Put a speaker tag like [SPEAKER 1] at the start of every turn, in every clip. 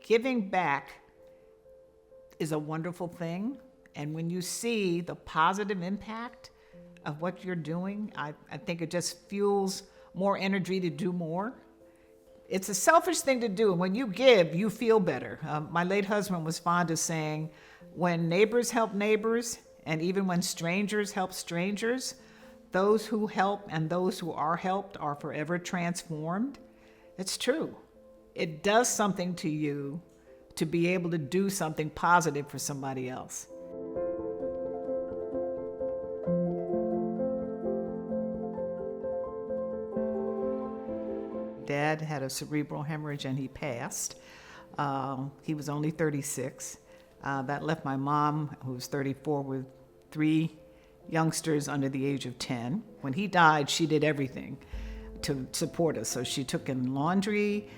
[SPEAKER 1] Giving back is a wonderful thing. And when you see the positive impact of what you're doing, I think it just fuels more energy to do more. It's a selfish thing to do. And when you give, you feel better. My late husband was fond of saying, when neighbors help neighbors, and even when strangers help strangers, those who help and those who are helped are forever transformed. It's true. It does something to you to be able to do something positive for somebody else. Dad had a cerebral hemorrhage and he passed. He was only 36. That left my mom, who was 34, with 3 youngsters under the age of 10. When he died, she did everything to support us. So she took in laundry,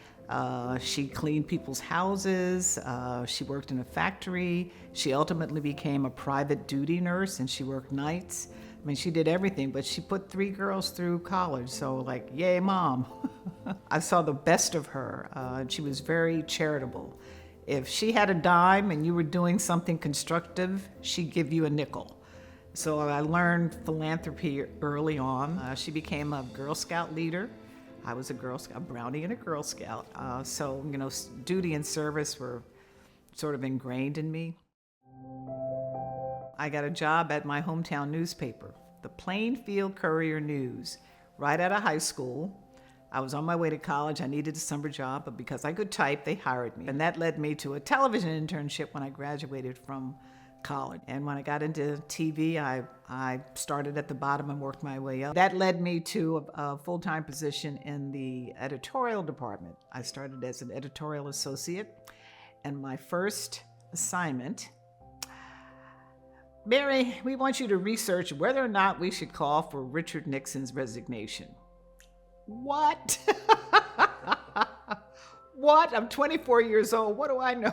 [SPEAKER 1] she cleaned people's houses, she worked in a factory. She ultimately became a private duty nurse and she worked nights. I mean, she did everything, but she put 3 girls through college. So like, yay, Mom. I saw the best of her. She was very charitable. If she had a dime and you were doing something constructive, she'd give you a nickel. So I learned philanthropy early on. She became a Girl Scout leader. I was a Girl Scout, a Brownie and a Girl Scout. So, duty and service were sort of ingrained in me. I got a job at my hometown newspaper, the Plainfield Courier-News, right out of high school. I was on my way to college. I needed a summer job, but because I could type, they hired me. And that led me to a television internship when I graduated from college. And when I got into TV, I started at the bottom and worked my way up. That led me to a full-time position in the editorial department. I started as an editorial associate, and my first assignment, Mary, we want you to research whether or not we should call for Richard Nixon's resignation. What? What? I'm 24 years old. What do I know?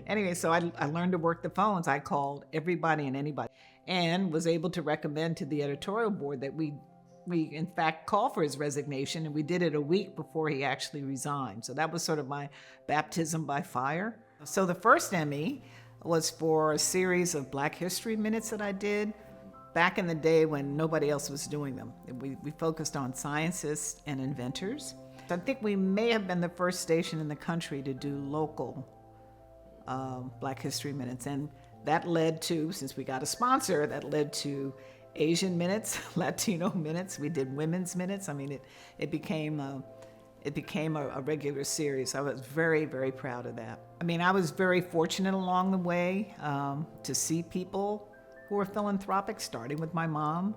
[SPEAKER 1] Anyway, so I learned to work the phones. I called everybody and anybody and was able to recommend to the editorial board that we in fact call for his resignation, and we did it a week before he actually resigned. So that was sort of my baptism by fire. So the first Emmy was for a series of Black History Minutes that I did back in the day when nobody else was doing them. We focused on scientists and inventors. I think we may have been the first station in the country to do local Black History Minutes. And that led to, since we got a sponsor, that led to Asian Minutes, Latino Minutes. We did Women's Minutes. I mean, it became a regular series. I was very, very proud of that. I mean, I was very fortunate along the way to see people who were philanthropic, starting with my mom.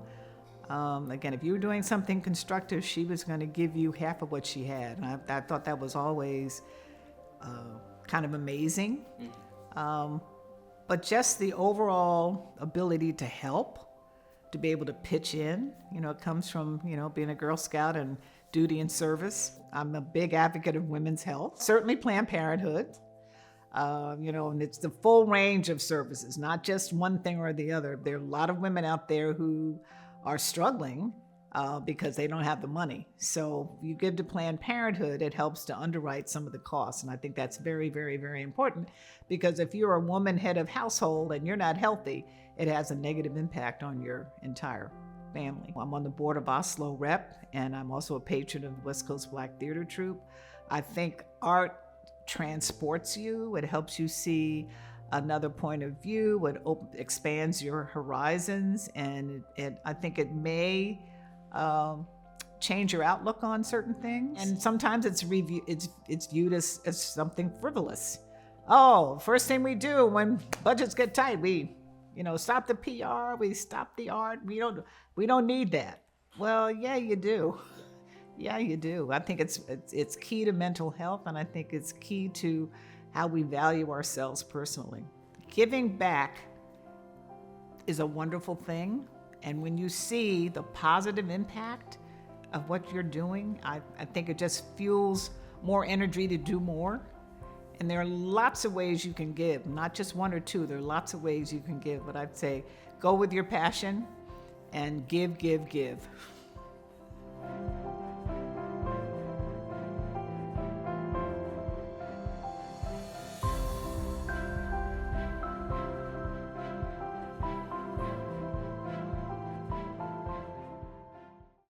[SPEAKER 1] Again, if you were doing something constructive, she was going to give you half of what she had. And I thought that was always kind of amazing. But just the overall ability to help, to be able to pitch in, it comes from, being a Girl Scout and duty and service. I'm a big advocate of women's health, certainly Planned Parenthood. And it's the full range of services, not just one thing or the other. There are a lot of women out there who are struggling because they don't have the money. So you give to Planned Parenthood, it helps to underwrite some of the costs. And I think that's very, very, very important, because if you're a woman head of household and you're not healthy, it has a negative impact on your entire family. I'm on the board of Asolo Rep, and I'm also a patron of the West Coast Black Theatre Troupe. I think art transports you. It helps you see another point of view. It expands your horizons, and I think it may change your outlook on certain things. And sometimes it's viewed as something frivolous. Oh, first thing we do when budgets get tight, we stop the PR, we stop the art. We don't need that. Well, yeah, you do. Yeah, you do. I think it's key to mental health, and I think it's key to how we value ourselves personally. Giving back is a wonderful thing, and when you see the positive impact of what you're doing, I think it just fuels more energy to do more. And there are lots of ways you can give, not just one or two. There are lots of ways you can give, but I'd say go with your passion and give, give, give.